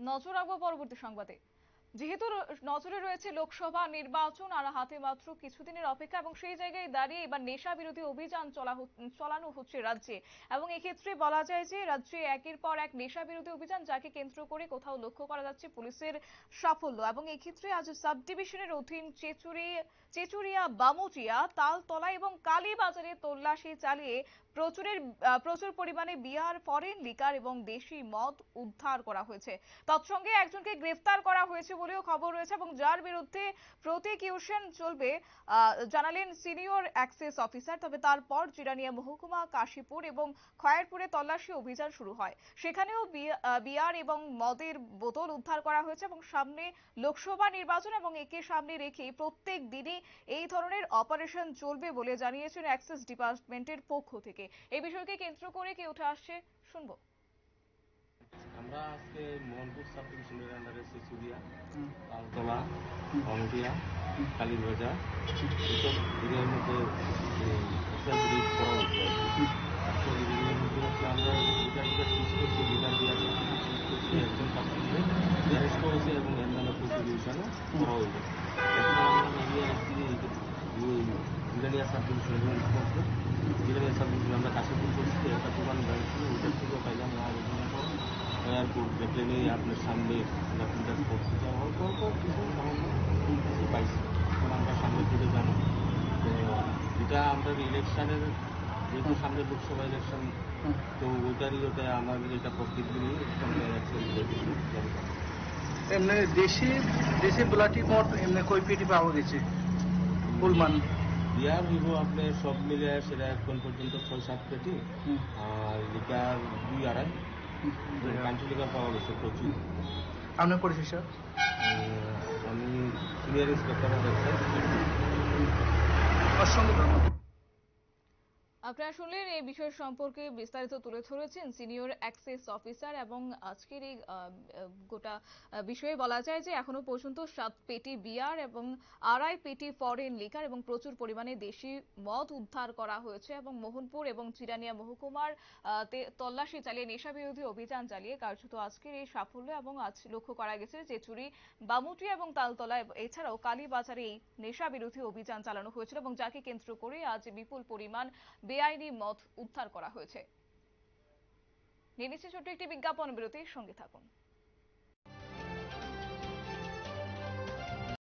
নজর রাখবো পরবর্তী সংবাদে। যেহেতু নজরে রয়েছে লোকসভা নির্বাচন আর হাতে মাত্র কিছুদিনের অপেক্ষা, এবং সেই জায়গায় দাঁড়িয়ে এবার নেশা বিরোধী অভিযান চালানো হচ্ছে রাজ্যে। এবং এক্ষেত্রে বলা যায় যে রাজ্যে একের পর এক নেশা বিরোধী অভিযান, যাকে কেন্দ্র করে কোথাও লক্ষ্য করা যাচ্ছে পুলিশের সাফল্য। এবং এক্ষেত্রে আজ সাব ডিভিশনের অধীন চেচুরিয়া, বামুচিয়া, তালতলা এবং কালীবাজারে তল্লাশি চালিয়ে প্রচুর পরিমাণে বিয়ার, ফরেন লিকার এবং দেশি মদ উদ্ধার করা হয়েছে। তৎসঙ্গে একজনকে গ্রেফতার করা হয়েছে বলেও খবর রয়েছে, এবং যার বিরুদ্ধে প্রসিকিউশন চলবে জানালেন সিনিয়র অ্যাক্সেস অফিসার। তবে তারপর জিরানিয়া মহকুমা, কাশীপুর এবং খয়েরপুরে তল্লাশি অভিযান শুরু হয়। সেখানেও বিয়ার এবং মদের বোতল উদ্ধার করা হয়েছে, এবং সামনে লোকসভা নির্বাচন এবং একে সামনে রেখে প্রত্যেক দিনই এই ধরনের অপারেশন চলবে বলে জানিয়েছেন অ্যাক্সেস ডিপার্টমেন্টের পক্ষ থেকে। এই বিষয়কে কেন্দ্র করে কি উঠে আসছে শুনবো। আমরা আজকে মোহনপুর সাব ডিভিশনের আন্ডারে চেচুরিয়া, তালতলা, বামুটিয়া, কালীবাজার এইসব এরিয়ার মধ্যে রেড করা হচ্ছে। আজকের এরিয়ার মধ্যে হচ্ছে আমরা লিটার সিজ করছি, লিটার দিয়ে সিজ করছি, একজন কাস্টমারে অ্যারেস্ট করেছে এবং এর নামে প্রসিকিউশনও করা হয়েছে। এখন আমরা এরিয়া এসছি জিরানিয়া সাব ডিভিশনের ইন্সপেক্টর। জিরানিয়া সাব ডিভিশন আমরা কাশীপুর করছি, একটা দোকান বেড়াচ্ছি, ওইটার থেকেও পাইলাম এয়ারপোর্ট দেখলে নেই আপনার সামনে ফিল্টার করতে যাওয়া অল্প অল্প কিছু সামান্য কিছু পাইছি। এখন আমরা সামনের দিকে জানো তো যেটা আমরা ইলেকশনের, যেহেতু সামনে লোকসভা ইলেকশন, তো ওইটারই ওটা আমাদের এটা প্রকৃতি নিয়ে আমরা অ্যাকশন করেছি। এমনি দেশি ব্লাটি মদ এমনি কই পেটি পাওয়া গেছে ফুলমান বিয়ার হইব আপনার সব মিলে সেটা এখন পর্যন্ত 6-7 পেটি, আর লিটার 2-2.5 কান্ট্রি লিকার পাওয়া গেছে প্রচুর। আপনার পরিচয় স্যার? আমি সিনিয়র ইন্সপেক্টর অফ এক্সাইজ। অসংখ্য ধন্যবাদ। আপনারা শুনলেন এই বিষয় সম্পর্কে বিস্তারিত তুলে ধরেছেন সিনিয়র অ্যাক্সেস অফিসার। এবং আজকের এই গোটা বিষয়ে বলা যায় যে এখনো পর্যন্ত 7 পেটি বিয়ার এবং 2.5 পেটি ফরেন লিকার এবং প্রচুর পরিমাণে দেশি মদ উদ্ধার করা হয়েছে। এবং মোহনপুর এবং চিরানিয়া মহকুমার তল্লাশি চালিয়ে নেশা বিরোধী অভিযান চালিয়ে কার্যত আজকের এই সাফল্য। এবং আজ লক্ষ্য করা গেছে যে চুরি, বামুটিয়া এবং তালতলা এছাড়াও কালীবাজারে এই নেশা বিরোধী অভিযান চালানো হয়েছিল, এবং যাকে কেন্দ্র করে আজ বিপুল পরিমাণ বেআইনি মদ উদ্ধার করা হয়েছে। নিয়ে নিচ্ছে ছোট্ট একটি বিজ্ঞাপন বিরতির সঙ্গে থাকুন।